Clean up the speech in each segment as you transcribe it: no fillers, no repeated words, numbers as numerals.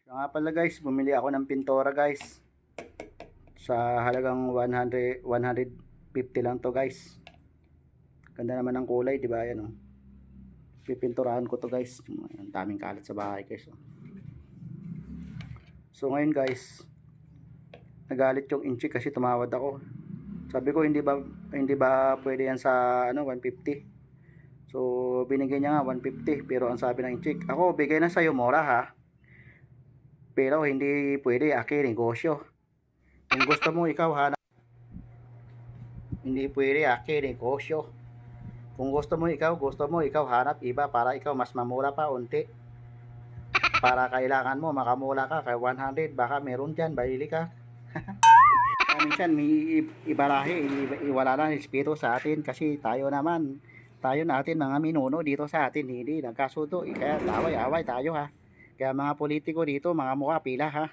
So nga pala guys, bumili ako ng pintura guys. Sa halagang 150 lang to guys. Ganda naman ng kulay, di ba? Yan oh. Pipinturahan ko to guys. Ang daming kalat sa bahay guys. Oh. So ngayon guys, nagalit yung inchi kasi tumawad ako. Sabi ko hindi ba pwede yan sa 150. So binigyan niya nga 150 pero ang sabi ng inchi, ako bigay na sa'yo mura ha. Pero hindi pwede, akin negosyo. Kung gusto mo ikaw hanap, hindi pwede, akin negosyo. Kung gusto mo ikaw hanap iba para ikaw mas mamura pa unti. Para kailangan mo makamura ka kay 100, baka meron diyan, bili ka. Minsan may ibalahe, iwala lang respeto sa atin kasi tayo natin mga minuno dito sa atin hindi nagkasundo, kaya away-away tayo ha. Kaya mga politiko dito, mga mukha pila ha.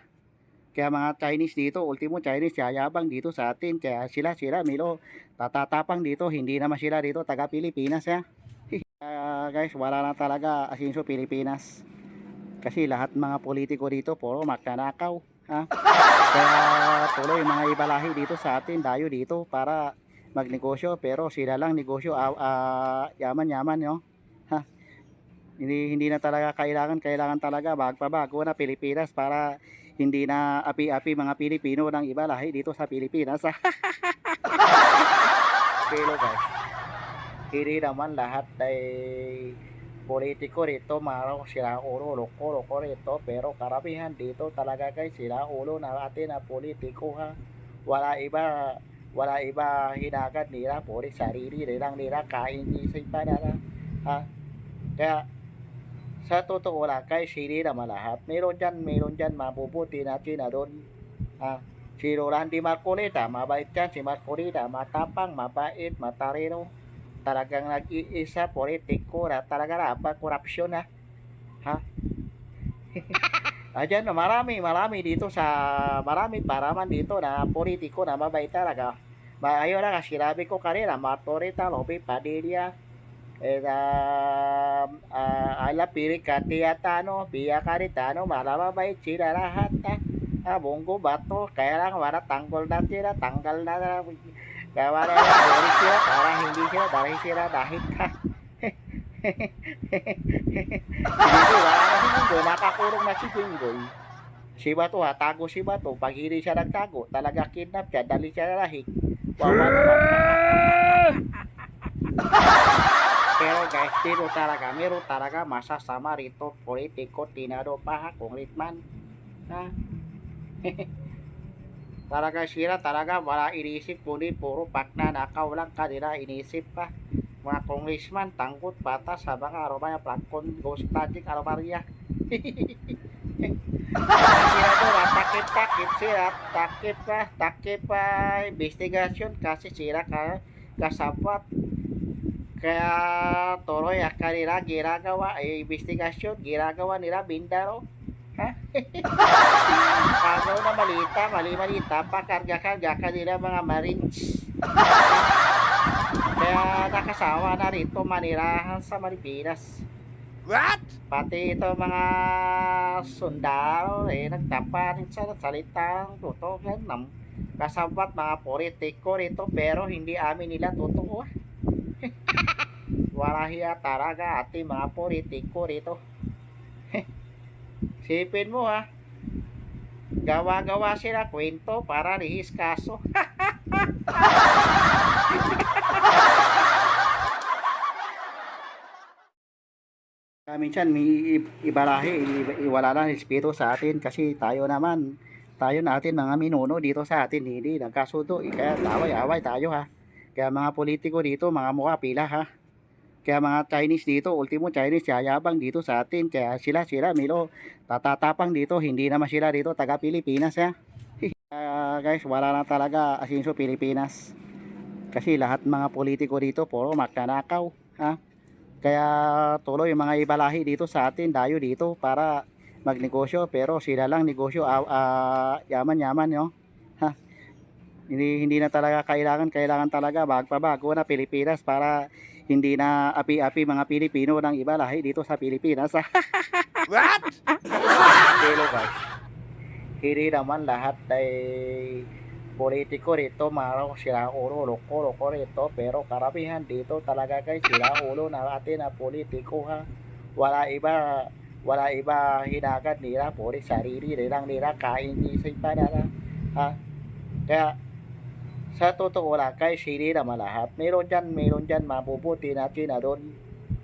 Kaya mga Chinese dito, ultimo Chinese, yayabang dito sa atin. Kaya sila Milo, tatatapang dito, hindi naman sila dito, taga Pilipinas ha. Guys, wala na talaga asinso Pilipinas. Kasi lahat mga politiko dito, puro magnanakaw ha. Kaya tuloy mga ibalahi dito sa atin, dayo dito para magnegosyo. Pero sila lang negosyo, yaman-yaman no. Ha. Hindi na talaga kailangan talaga bago na Pilipinas para hindi na api-api mga Pilipino ng iba lahi dito sa Pilipinas. Pero guys, hindi naman lahat ay politiko rito maraw sila ulo loko rito, pero karamihan dito talaga guys sila ulo na atin na politiko ha. Wala iba hinagad nila, puri sarili nila kain isipan na ha. Kaya sa totoo lang guys, hindi naman lahat. Meron dyan mabubuti na China doon. Si Rolandi Marcoleta, mabait yan. Si Marcoleta, matapang, mabait, matarino. Talagang nag-iisa, politiko na talaga na, korupsyon na. Ha? Ayan, marami dito marami paraman dito na politiko na mabait talaga. Ayun na, sinabi ko kanina, Marcoleta, Lobe Padilla, ala piri katiyatano biya karitano malamabait sila lahat bonggo bato kaya lang wala tanggal na tanggal na kaya wala na sila para hindi sila dahil ka hindi wala na si Jinggoy, nakakurong na si Jinggoy. Si Bato tago si Bato, pag hindi siya nagtago talaga kidnap siya, dali siya lahik. Pero guys, meron talaga masasama rito, politiko, tinado pa, congressman. Ha? Talaga sila, wala inisip, kundi puro pagnanakaw lang kanila inisip pa. Mga congressman, tangkot, patas, habang aromaya, platform, ghost project, aromaria. Sila doon, takip pa, investigasyon kasi sila kasapat. Kaya tuloy kanila ginagawa investigasyon, ginagawa nila Mindaro. Ha? Pagaw na malita pa karga kanila mga Marines. Kaya nakasawa na rito manirahan sa Pilipinas. What? Pati ito mga sundalo nagtapa rin sa salitang totoo ng kasabat mga politiko rito pero hindi amin nila totoo. Wala hiya talaga ating mga politiko rito. Sipin mo ha, gawa-gawa sila kwento para lihis kaso. Minsan may ibalahe, iwala lang respeto sa atin kasi tayo natin mga minuno dito sa atin hindi nagkasundo, kaya away-away tayo ha. Kaya mga politiko dito, mga mukha pila ha. Kaya mga Chinese dito, ultimo Chinese, yayabang dito sa atin. Kaya sila Milo, tatatapang dito, hindi naman sila dito, taga Pilipinas ha. Guys, wala na talaga asinso Pilipinas. Kasi lahat mga politiko dito, puro magnanakaw ha. Kaya tuloy mga ibalahi dito sa atin, dayo dito para magnegosyo. Pero sila lang negosyo, yaman-yaman no. Ha. Hindi na talaga kailangan talaga bago na Pilipinas para hindi na api-api mga Pilipino ng iba lahi dito sa Pilipinas. What? Hello guys. Hindi naman lahat ay politiko rito, mga sila ulo, loko rito, pero karamihan dito talaga guys, sila ulo na atin na politiko ha. Wala iba, wala iba hinagad nila, puri sarili nilang nila, kain isipan nila ha. Kaya sa totoo lang guys, hindi naman lahat. Meron dyan mabubuti na doon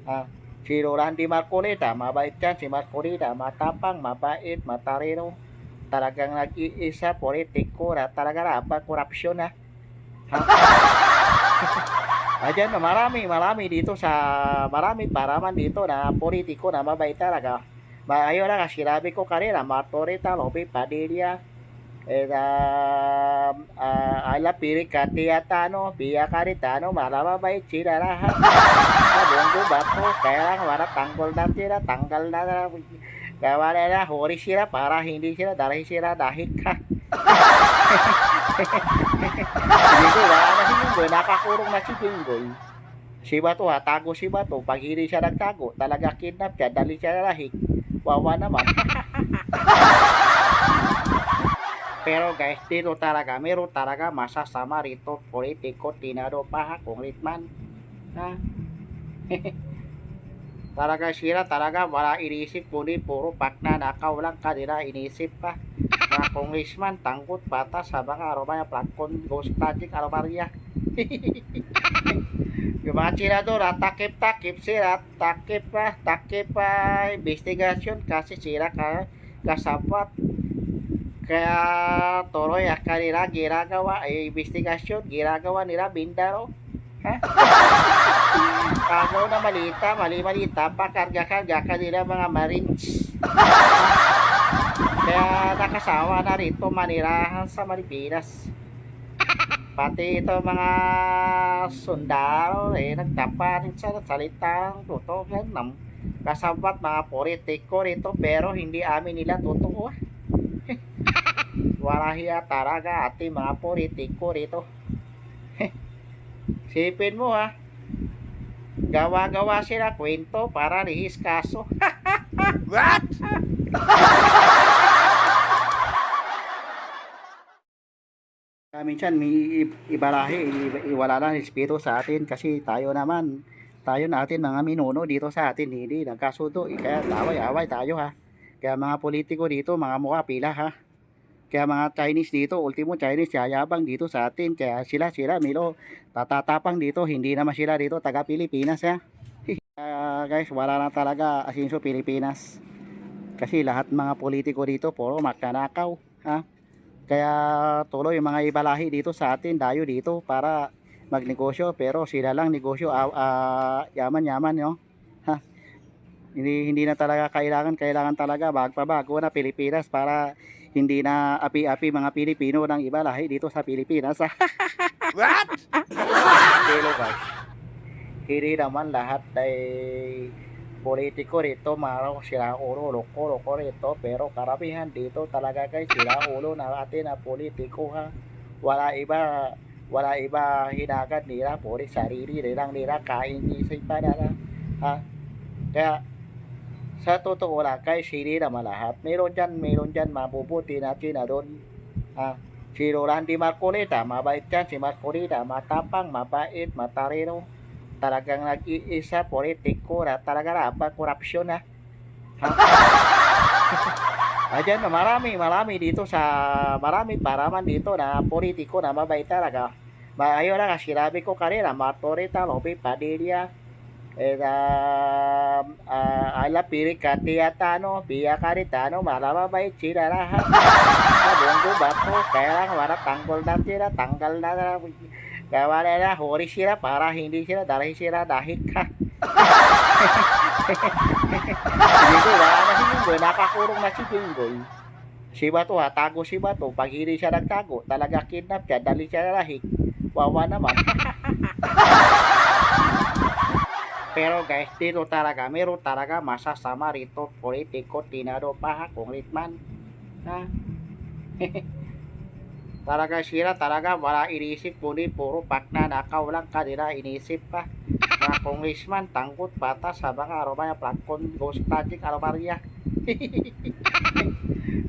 ha. Si Rolandi Marcoleta, mabait yan. Si Marcoleta, matapang, mabait, matarino. Talagang nag-iisa, politiko na talaga na, korupsyon na. Ha? Ayan, marami dito marami paraman dito na politiko na mabait talaga. Ayaw na kasi sinabi ko kanina, Marcoleta, Lope Padilla, ala piri Katiyatano, Pia Caritano, malamabait sila lahat. Bongo bato, kaya lang wala tanggal na sila, tanggal na kaya wala na, huri sila para hindi sila dahil ka. Jinggoy, wala na si Jinggoy, nakakurong na si Jinggoy. Si Bato ha, tago si Bato, pag hindi siya nagtago, talaga kidnap siya, dali siya lahik. Wawa naman. Pero guys, dito talaga, meron talaga masasama rito, politiko, tinado pa ha, congressman. Ha? Talaga sila, talaga wala inisip, kundi puro pagnanakaw lang kanila inisip pa. Mga congressman, tangkot, patas, habang aromaya, platform, ghost project, aromaria. Yung mga senador, takip sila, takip pa, investigasyon kasi sila kasapat. Kaya tuloy kanila ginagawa ay investigasyon, ginagawa nila Mindaro. Ha? Kagaw na mali-malita pa karga kanila mga Marines. Kaya nakasawa na rito manirahan sa Maripinas. Pati ito mga sundalo nagtapa rin sa salitang totoo ng kasabat mga politiko rito pero hindi amin nila totoo. Wala hiya talaga ating mga politiko rito. Sipin mo ha, gawa-gawa sila kwento para lihis kaso. What? Minsan may ibalahe, iwala lang respeto sa atin kasi tayo natin mga minuno dito sa atin hindi nagkasundo, kaya away tayo ha. Kaya mga politiko dito, mga mukha pila ha. Kaya mga Chinese dito, ultimo Chinese, yayabang dito sa atin. Kaya sila, Milo, tatatapang dito. Hindi naman sila dito, taga Pilipinas ha. Guys, wala na talaga asinso Pilipinas. Kasi lahat mga politiko dito, puro magnanakaw ha. Kaya tuloy yung mga ibalahi dito sa atin, dayo dito para magnegosyo. Pero sila lang negosyo, yaman-yaman no. Ha. Hindi na talaga kailangan talaga bago na Pilipinas para hindi na api-api mga Pilipino ng iba lahi dito sa Pilipinas. What? Hello guys. Hindi naman lahat ay politiko rito, mga sila ulo, loko rito, pero karamihan dito talaga guys, sila ulo na atin na politiko ha. Wala iba hinagad nila, puri sarili nilang nila, kain isipan nila ha. Kaya sa totoo lang guys, hindi naman lahat. Meron dyan mabubuti na doon. Si Rolandi Marcoleta, mabait yan. Si Marcoleta, matapang, mabait, matarino. Talagang nag-iisa, politiko na talaga na, korupsyon na. Ayan, marami dito marami paraman dito na politiko na mabait talaga. Ayaw na kasi sinabi ko kanina, Marcoleta, Lope Padilla, ala piri Katiyatano, Pia Caritano, malamabait sila lahat. Bongo bato, kaya lang wala tanggal na sila, tanggal na kaya wala na, huri sila para hindi sila dahil ka. Jinggoy, wala na si Jinggoy, nakakurong na si Jinggoy. Si Bato ha, tago si Bato, pag hindi siya nagtago, talaga kidnap siya, dali siya lahik. Wawa naman. Pero guys, dito talaga, meron talaga masasama rito, politiko, tinado pa ha, congressman. Ha? Talaga sila, talaga wala inisip, kundi puro pagnanakaw lang kanila inisip pa. Mga congressman, tangkot, patas, habang aromaya, platform, ghost project, aromaria.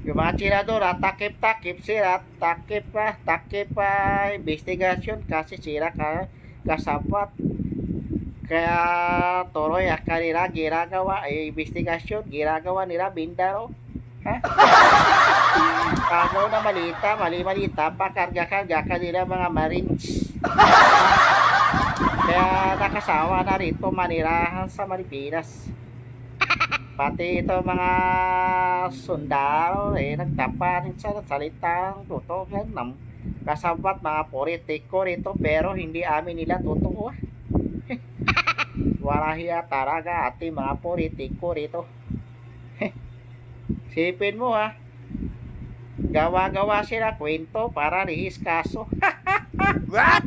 Yung mga senador, takip-takip sila, takip investigasyon kasi sila kasapat. Kaya tuloy ang kanila ginagawa ay investigasyon, ginagawa nila Mindaro. Ha? Pagaw na malita, mali-malita, pakarga-karga kanila mga Marines. Kaya nakasawa na rito manirahan sa Maripinas. Pati ito mga sundalo nagtapa rin sa salitang totoo ng kasabat mga politiko rito pero hindi amin nila totoo. Wala hiya talaga ating mga politiko rito. Sipin mo gawa-gawa sila kwento para lihis kaso. What?